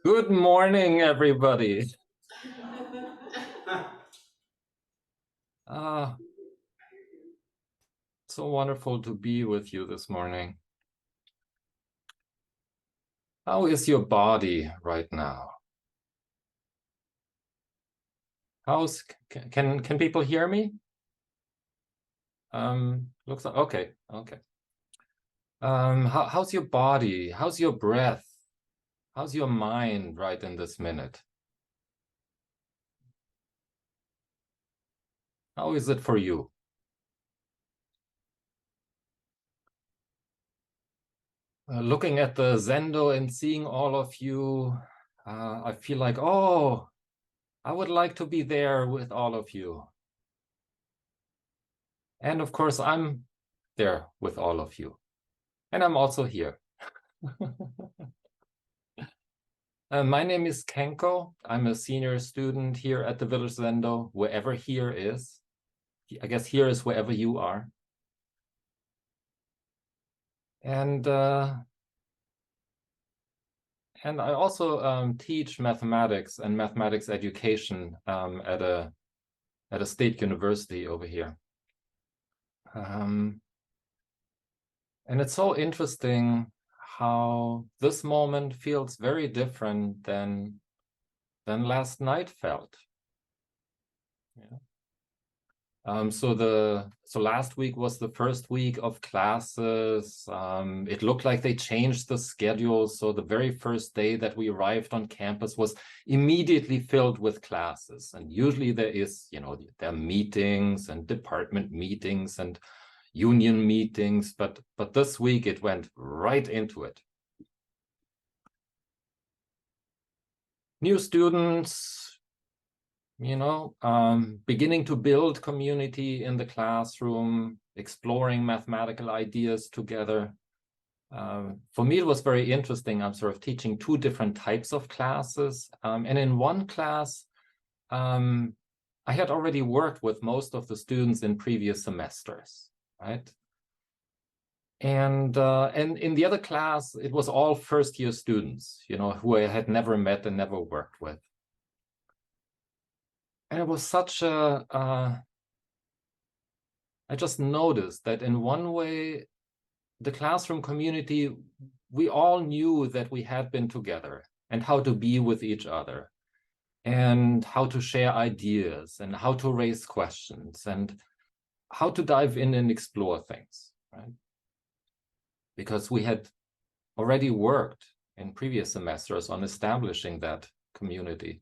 Good morning, everybody. Ah, so wonderful to be with you this morning. How is your body right now? Can people hear me? Looks like okay. How's your body? How's your breath? How's your mind right in this minute? How is it for you? Looking at the Zendo and seeing all of you, I feel like, oh, I would like to be there with all of you. And of course, I'm there with all of you. And I'm also here. My name is Kenko. I'm a senior student here at the Village Zendo, wherever here is. I guess here is wherever you are. And I also teach mathematics and mathematics education at a state university over here. And it's so interesting how this moment feels very different than last night felt. Yeah. So last week was the first week of classes. It looked like they changed the schedule. So the very first day that we arrived on campus was immediately filled with classes. And usually there are meetings and department meetings and union meetings, but this week it went right into it. New students, beginning to build community in the classroom, exploring mathematical ideas together. For me, it was very interesting. I'm sort of teaching two different types of classes. And in one class, I had already worked with most of the students in previous semesters, right? And in the other class, it was all first-year students, who I had never met and never worked with. And it was such I just noticed that in one way, the classroom community, we all knew that we had been together and how to be with each other and how to share ideas and how to raise questions and how to dive in and explore things, right? Because we had already worked in previous semesters on establishing that community.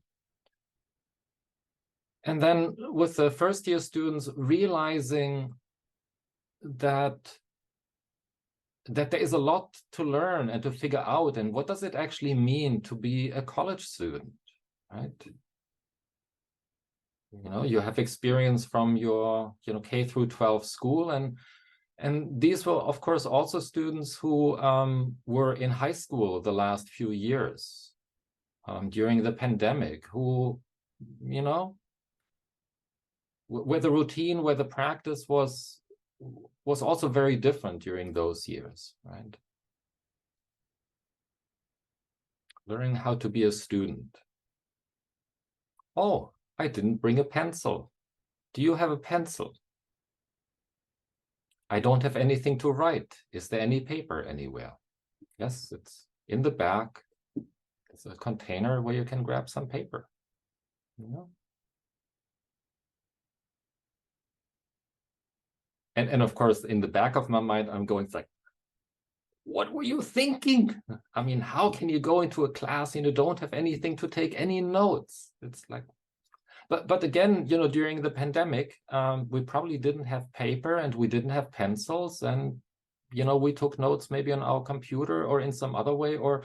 And then with the first year students realizing that there is a lot to learn and to figure out, and what does it actually mean to be a college student, right? You have experience from your K through 12 school, and these were of course also students who were in high school the last few years during the pandemic, who where the routine, where the practice was also very different during those years, right? Learning how to be a student. Oh, I didn't bring a pencil. Do you have a pencil? I don't have anything to write. Is there any paper anywhere? Yes, it's in the back. It's a container where you can grab some paper. And of course, in the back of my mind, I'm going like, what were you thinking? I mean, how can you go into a class and you don't have anything to take any notes? It's like, but again, during the pandemic, we probably didn't have paper and we didn't have pencils, and we took notes maybe on our computer or in some other way, or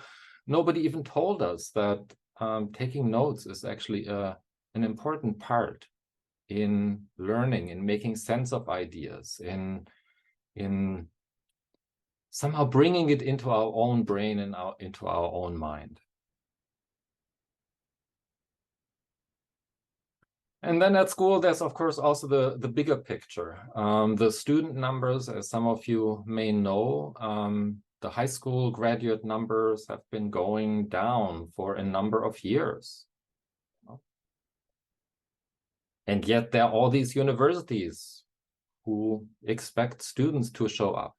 nobody even told us that taking notes is actually an important part in learning, in making sense of ideas, in somehow bringing it into our own brain and into our own mind. And then at school, there's of course also the bigger picture. The student numbers, as some of you may know, the high school graduate numbers have been going down for a number of years. And yet there are all these universities who expect students to show up.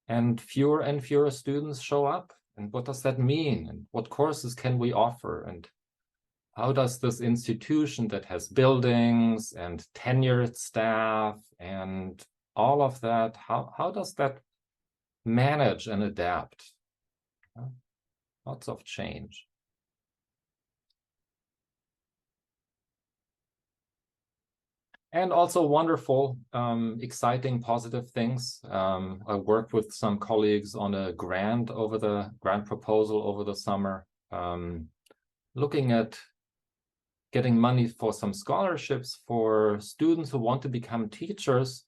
And fewer students show up. And what does that mean? And what courses can we offer? And how does this institution that has buildings and tenured staff and all of that, how does that manage and adapt? Lots of change. And also wonderful, exciting, positive things. I worked with some colleagues on a grant proposal over the summer, looking at getting money for some scholarships for students who want to become teachers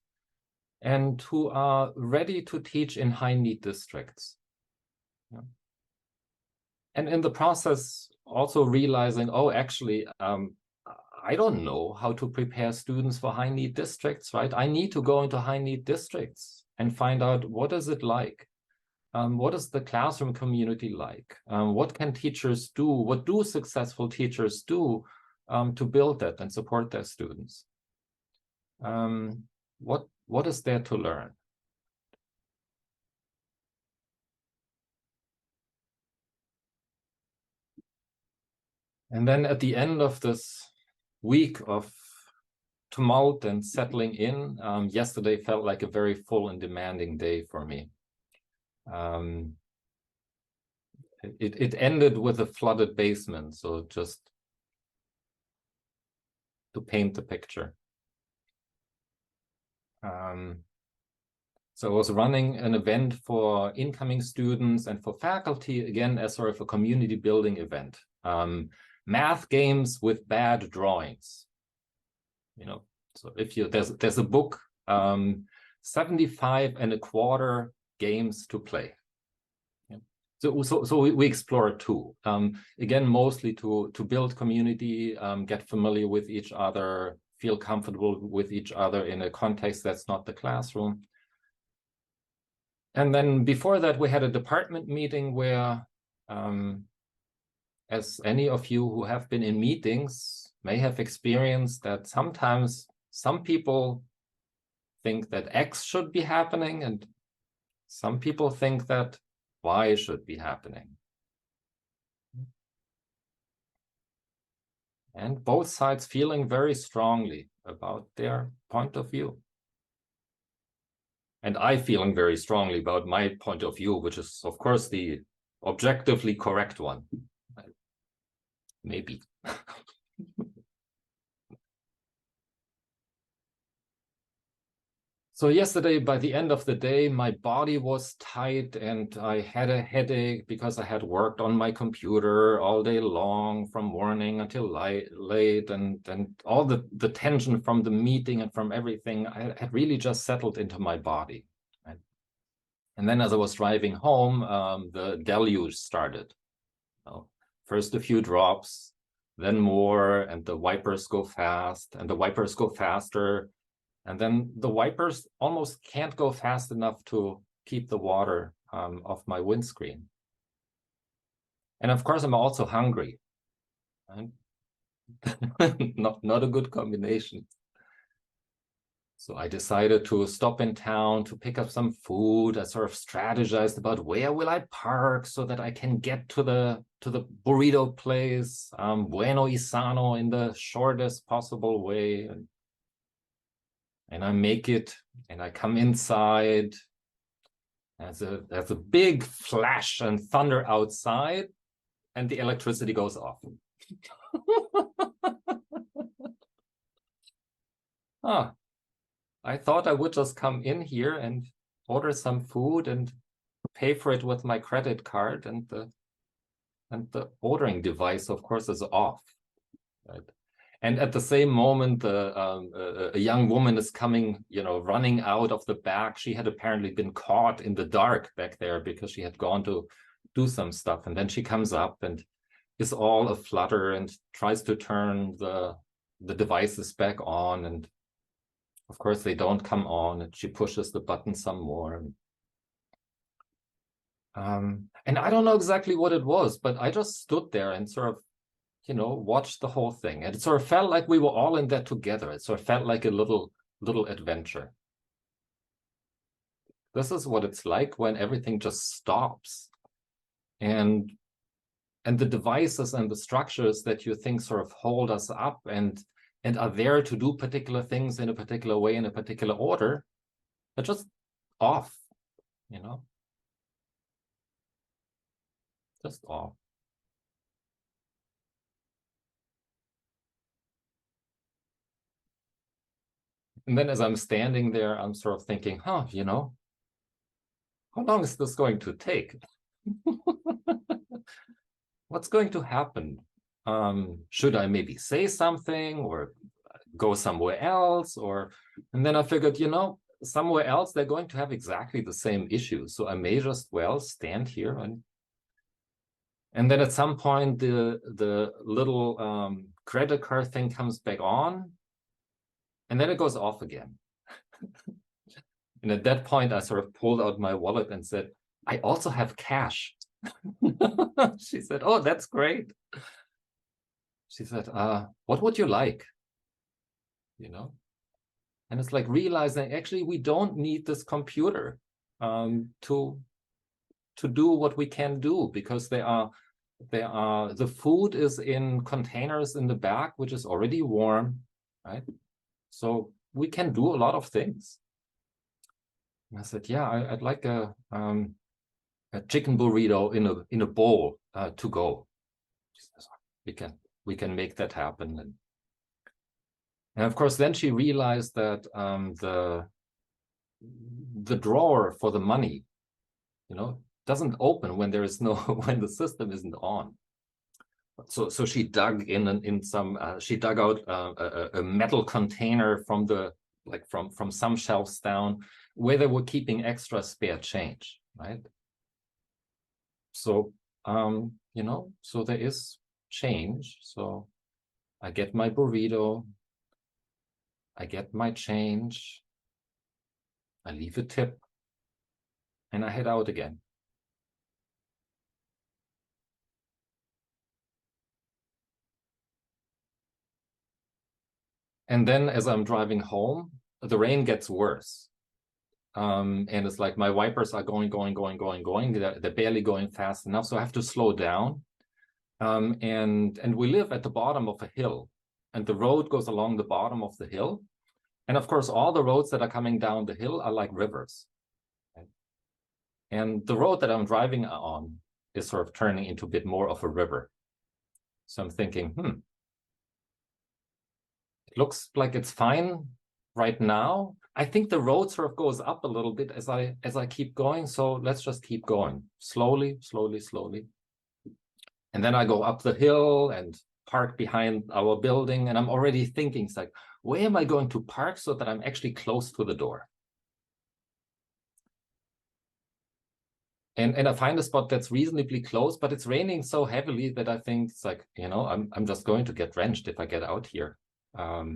and who are ready to teach in high-need districts. Yeah. And in the process, also realizing, oh, actually, I don't know how to prepare students for high-need districts, right? I need to go into high-need districts and find out what is it like? What is the classroom community like? What can teachers do? What do successful teachers do to build that and support their students? What is there to learn? And then at the end of this week of tumult and settling in, yesterday felt like a very full and demanding day for me. It ended with a flooded basement, so just to paint the picture. So I was running an event for incoming students and for faculty, again, as sort of a community building event. Math games with bad drawings. You know, so if you there's a book, 75 and a quarter games to play. Yeah. So we explore two. Again, mostly to build community, get familiar with each other, feel comfortable with each other in a context that's not the classroom. And then before that, we had a department meeting where, as any of you who have been in meetings may have experienced, that sometimes some people think that X should be happening and some people think that Y should be happening. And both sides feeling very strongly about their point of view. And I feeling very strongly about my point of view, which is, of course, the objectively correct one. Maybe. So yesterday, by the end of the day, my body was tight and I had a headache because I had worked on my computer all day long from morning until late, and all the tension from the meeting and from everything I had really just settled into my body. Right? And then as I was driving home, the deluge started. So first a few drops, then more, and the wipers go fast, and the wipers go faster. And then the wipers almost can't go fast enough to keep the water off my windscreen. And of course, I'm also hungry. Right? Not a good combination. So I decided to stop in town to pick up some food. I sort of strategized about where will I park so that I can get to the burrito place, Bueno Isano, in the shortest possible way. And I make it, and I come inside. There's a big flash and thunder outside, and the electricity goes off. I thought I would just come in here and order some food and pay for it with my credit card, and the ordering device, of course, is off. Right? And at the same moment, a young woman is coming, running out of the back. She had apparently been caught in the dark back there because she had gone to do some stuff. And then she comes up and is all aflutter and tries to turn the devices back on. And of course, they don't come on. And she pushes the button some more. And I don't know exactly what it was, but I just stood there and sort of, watched the whole thing. And it sort of felt like we were all in that together. It sort of felt like a little adventure. This is what it's like when everything just stops. And the devices and the structures that you think sort of hold us up and are there to do particular things in a particular way, in a particular order, are just off, just off. And then as I'm standing there, I'm sort of thinking, how long is this going to take? What's going to happen? Should I maybe say something or go somewhere else? And then I figured, somewhere else, they're going to have exactly the same issue. So I may just well stand here. And then at some point, the little credit card thing comes back on. And then it goes off again. And at that point, I sort of pulled out my wallet and said, I also have cash. She said, oh, that's great. She said, what would you like? And it's like realizing, actually, we don't need this computer to do what we can do, because the food is in containers in the back, which is already warm, right? So we can do a lot of things. And I said, yeah, I'd like a chicken burrito in a bowl to go. We can make that happen. And of course, then she realized that the drawer for the money, doesn't open when there is no when the system isn't on. So she dug she dug out a metal container from from some shelves down where they were keeping extra spare change, right? So so there is change. So I get my burrito, I get my change, I leave a tip, and I head out again. And then as I'm driving home, the rain gets worse. And it's like my wipers are going. They're barely going fast enough. So I have to slow down. And we live at the bottom of a hill. And the road goes along the bottom of the hill. And of course, all the roads that are coming down the hill are like rivers. Right? And the road that I'm driving on is sort of turning into a bit more of a river. So I'm thinking, it looks like it's fine right now. I think the road sort of goes up a little bit as I keep going. So let's just keep going slowly. And then I go up the hill and park behind our building. And I'm already thinking, it's like, where am I going to park so that I'm actually close to the door? And I find a spot that's reasonably close, but it's raining so heavily that I think it's like, I'm just going to get drenched if I get out here. I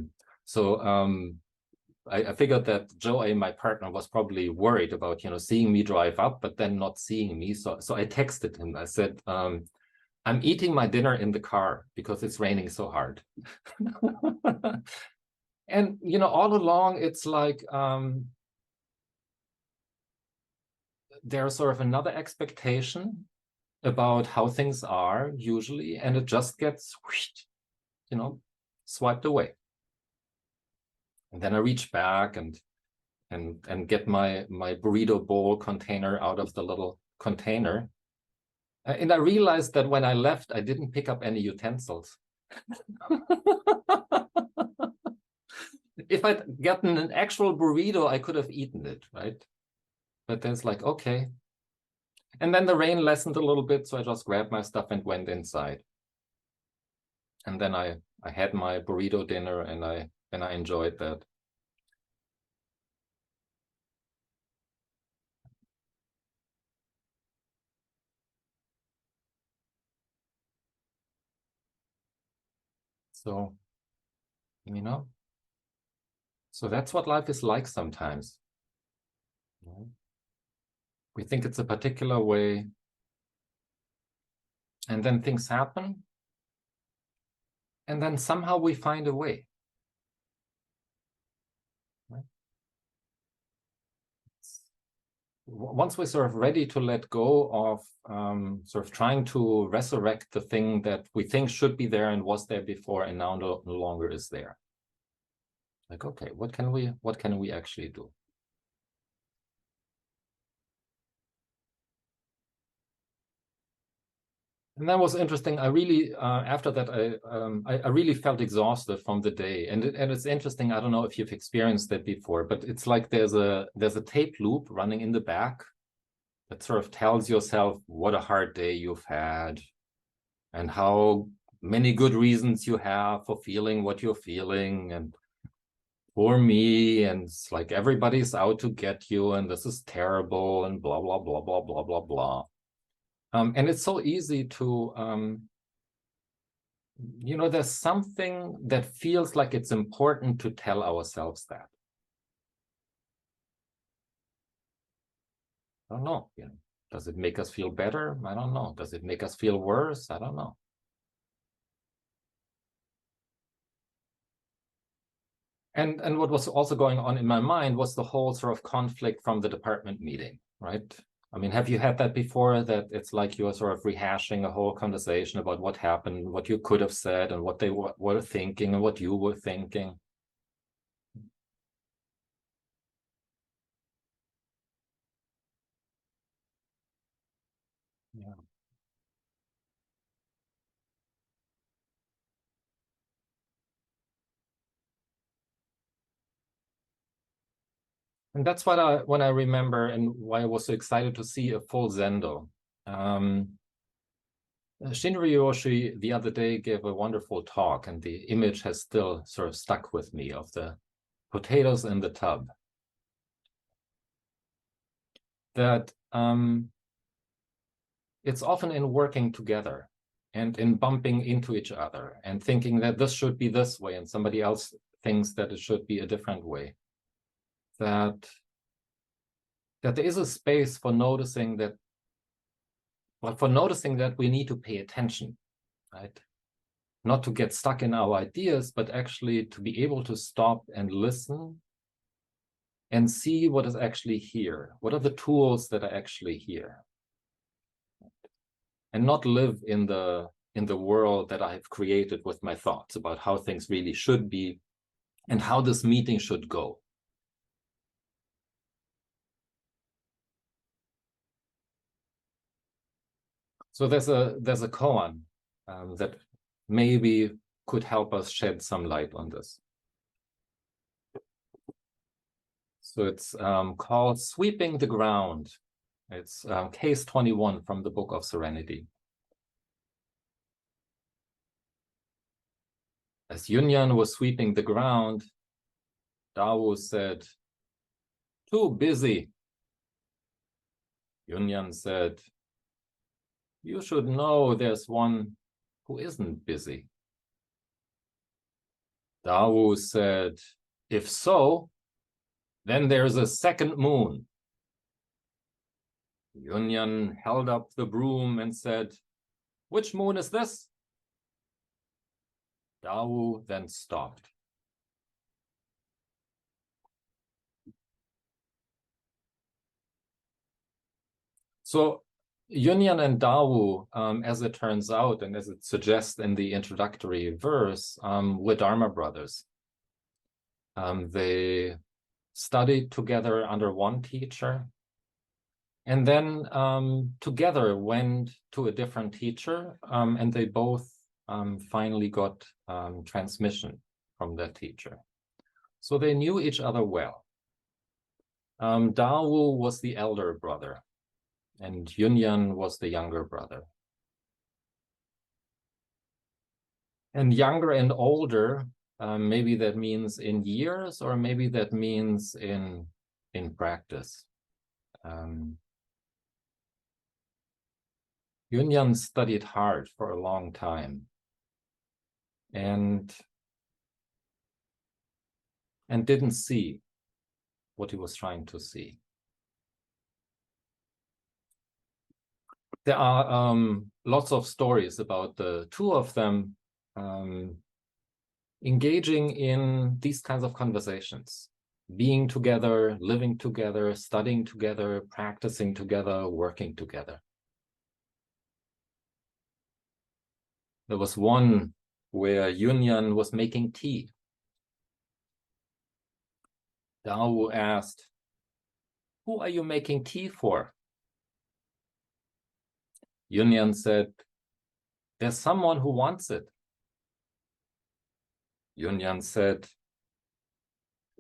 figured that Joey, my partner, was probably worried about, seeing me drive up, but then not seeing me. So I texted him. I said, I'm eating my dinner in the car because it's raining so hard. And, all along, it's like there's sort of another expectation about how things are usually, and it just gets, swiped away. And then I reach back and get my burrito bowl container out of the little container. And I realized that when I left, I didn't pick up any utensils. If I'd gotten an actual burrito, I could have eaten it, right? But then it's like, okay. And then the rain lessened a little bit, so I just grabbed my stuff and went inside. And then I had my burrito dinner, and I enjoyed that. So, so that's what life is like sometimes. We think it's a particular way, and then things happen, and then somehow we find a way. Right? Once we're sort of ready to let go of sort of trying to resurrect the thing that we think should be there and was there before and now no longer is there. Like, okay, what can we actually do? And that was interesting. I really, after that, I really felt exhausted from the day. And it's interesting. I don't know if you've experienced that before, but it's like there's a tape loop running in the back that sort of tells yourself what a hard day you've had and how many good reasons you have for feeling what you're feeling. And poor me, and it's like everybody's out to get you, and this is terrible, and blah, blah, blah, blah, blah, blah, blah. And it's so easy to, there's something that feels like it's important to tell ourselves that. I don't know. Does it make us feel better? I don't know. Does it make us feel worse? I don't know. And what was also going on in my mind was the whole sort of conflict from the department meeting, right? I mean, have you had that before, that it's like you're sort of rehashing a whole conversation about what happened, what you could have said, and what they were thinking, and what you were thinking? Yeah. And that's what when I remember, and why I was so excited to see a full Zendo. Shinryoshi the other day gave a wonderful talk, and the image has still sort of stuck with me, of the potatoes in the tub. That it's often in working together and in bumping into each other and thinking that this should be this way and somebody else thinks that it should be a different way. That there is a space for noticing that, well, for noticing that we need to pay attention, right? Not to get stuck in our ideas, but actually to be able to stop and listen and see what is actually here. What are the tools that are actually here? And not live in the world that I have created with my thoughts about how things really should be and how this meeting should go. So there's a koan that maybe could help us shed some light on this. So it's called Sweeping the Ground. It's case 21 from the Book of Serenity. As Yunyan was sweeping the ground, Daowu said, "Too busy." Yunyan said, "You should know there's one who isn't busy." Daowu said, "If so, then there's a second moon." Yunyan held up the broom and said, "Which moon is this?" Daowu then stopped. So Yunyan and Daowu, as it turns out, and as it suggests in the introductory verse, were Dharma brothers. They studied together under one teacher, and then together went to a different teacher, and they both finally got transmission from that teacher. So they knew each other well. Daowu was the elder brother, and Yunyan was the younger brother. And younger and older, maybe that means in years, or maybe that means in practice. Yunyan studied hard for a long time, and didn't see what he was trying to see. There are lots of stories about the two of them engaging in these kinds of conversations, being together, living together, studying together, practicing together, working together. There was one where Yunyan was making tea. Daowu asked, "Who are you making tea for?" Yunyan said, "There's someone who wants it." Yunyan said,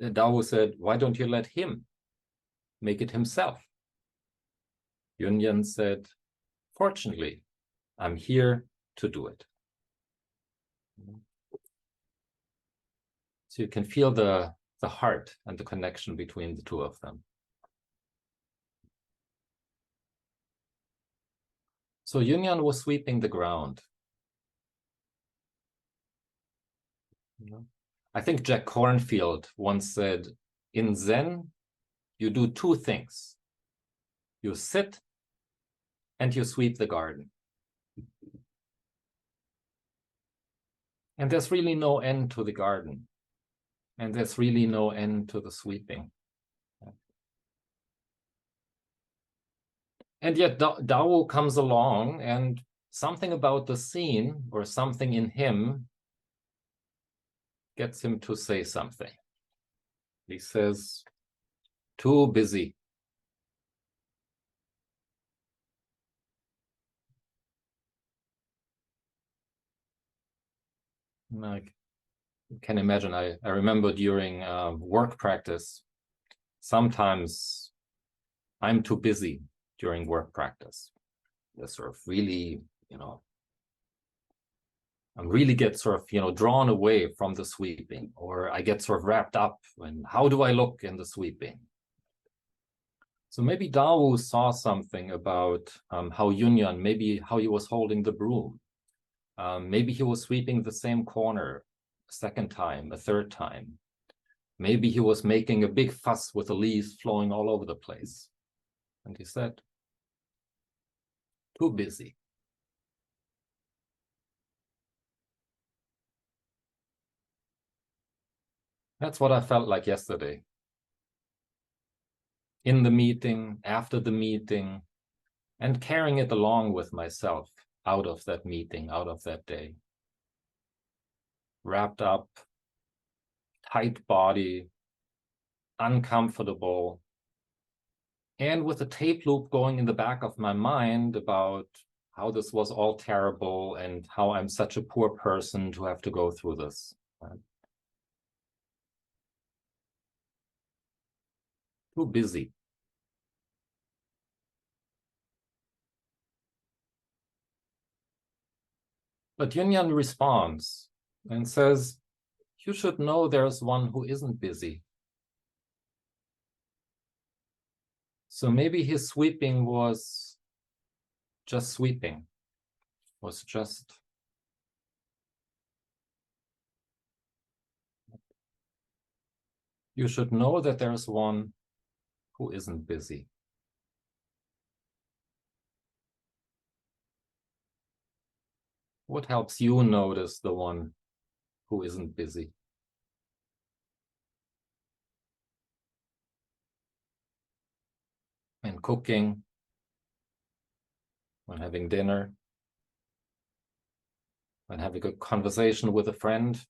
Daowu said, "Why don't you let him make it himself?" Yunyan said, "Fortunately, I'm here to do it." So you can feel the heart and the connection between the two of them. So Yunyan was sweeping the ground. I think Jack Kornfield once said, in Zen, you do two things. You sit and you sweep the garden. And there's really no end to the garden. And there's really no end to the sweeping. And yet Daowu comes along, and something about the scene or something in him gets him to say something. He says, "Too busy." I can imagine. I remember during work practice, sometimes I'm too busy during work practice. I sort of really, I really get sort of, drawn away from the sweeping, or I get sort of wrapped up in how do I look in the sweeping. So maybe Daowu saw something about how Yunyan, maybe how he was holding the broom. Maybe he was sweeping the same corner a second time, a third time. Maybe he was making a big fuss with the leaves flowing all over the place. And he said, "Too busy." That's what I felt like yesterday. In the meeting, after the meeting, and carrying it along with myself out of that meeting, out of that day. Wrapped up, tight body, uncomfortable, and with a tape loop going in the back of my mind about how this was all terrible and how I'm such a poor person to have to go through this. Too busy. But Yunyan responds and says, "You should know there's one who isn't busy." So maybe his sweeping was just sweeping, was just you should know that there's one who isn't busy. What helps you notice the one who isn't busy? And cooking, when having dinner, when having a conversation with a friend,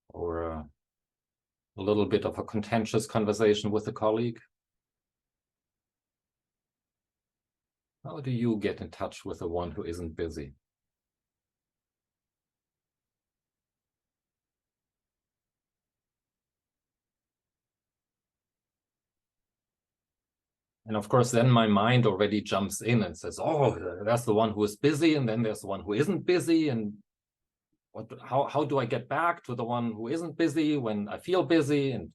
or a little bit of a contentious conversation with a colleague. How do you get in touch with the one who isn't busy? And of course, then my mind already jumps in and says, "Oh, that's the one who is busy, and then there's the one who isn't busy, and how do I get back to the one who isn't busy when I feel busy and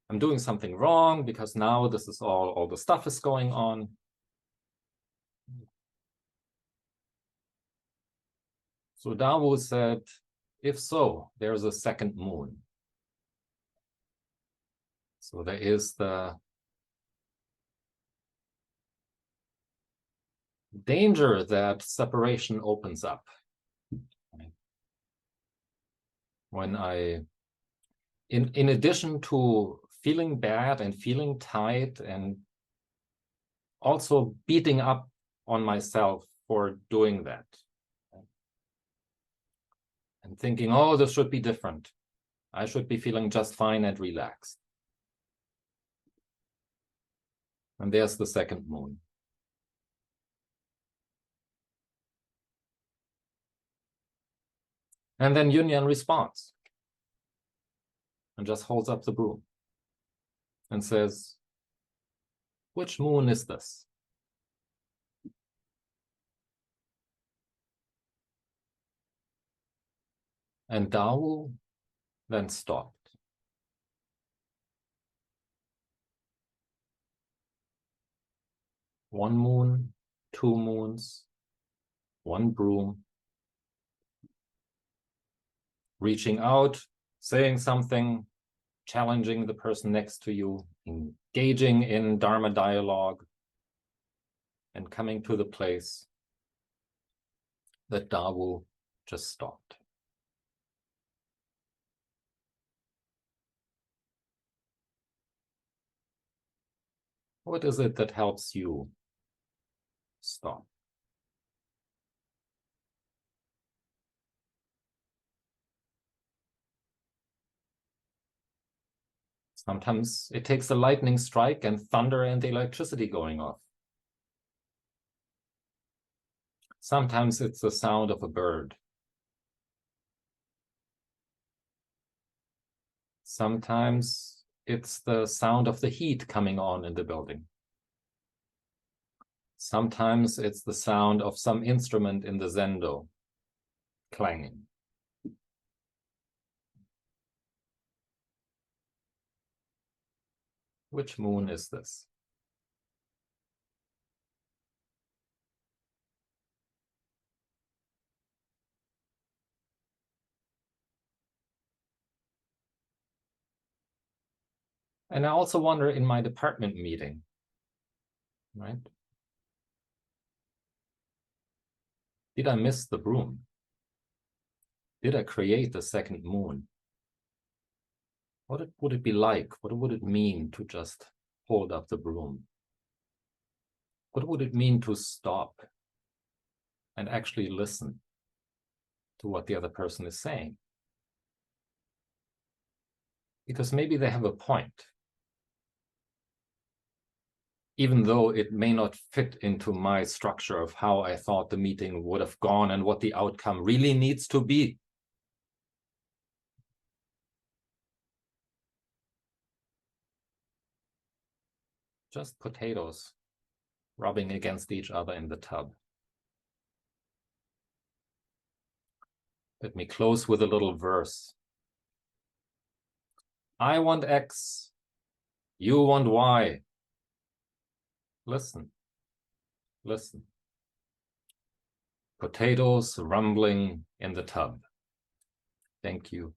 I'm doing something wrong because now this is all the stuff is going on." So Daowu said, if so, there's a second moon. So there is the danger that separation opens up. When in addition to feeling bad and feeling tight and also beating up on myself for doing that and thinking, oh, this should be different. I should be feeling just fine and relaxed. And there's the second moon. And then Yunyan responds and just holds up the broom and says, which moon is this? And Daowu then stopped. One moon, two moons, one broom, reaching out, saying something, challenging the person next to you, engaging in Dharma dialogue, and coming to the place that Daowu just stopped. What is it that helps you stop? Sometimes it takes a lightning strike and thunder and electricity going off. Sometimes it's the sound of a bird. Sometimes it's the sound of the heat coming on in the building. Sometimes it's the sound of some instrument in the Zendo clanging. Which moon is this? And I also wonder in my department meeting, right? Did I miss the broom? Did I create the second moon? What would it be like? What would it mean to just hold up the broom? What would it mean to stop and actually listen to what the other person is saying? Because maybe they have a point, even though it may not fit into my structure of how I thought the meeting would have gone and what the outcome really needs to be. Just potatoes rubbing against each other in the tub. Let me close with a little verse. I want X, you want Y. Listen, listen. Potatoes rumbling in the tub. Thank you.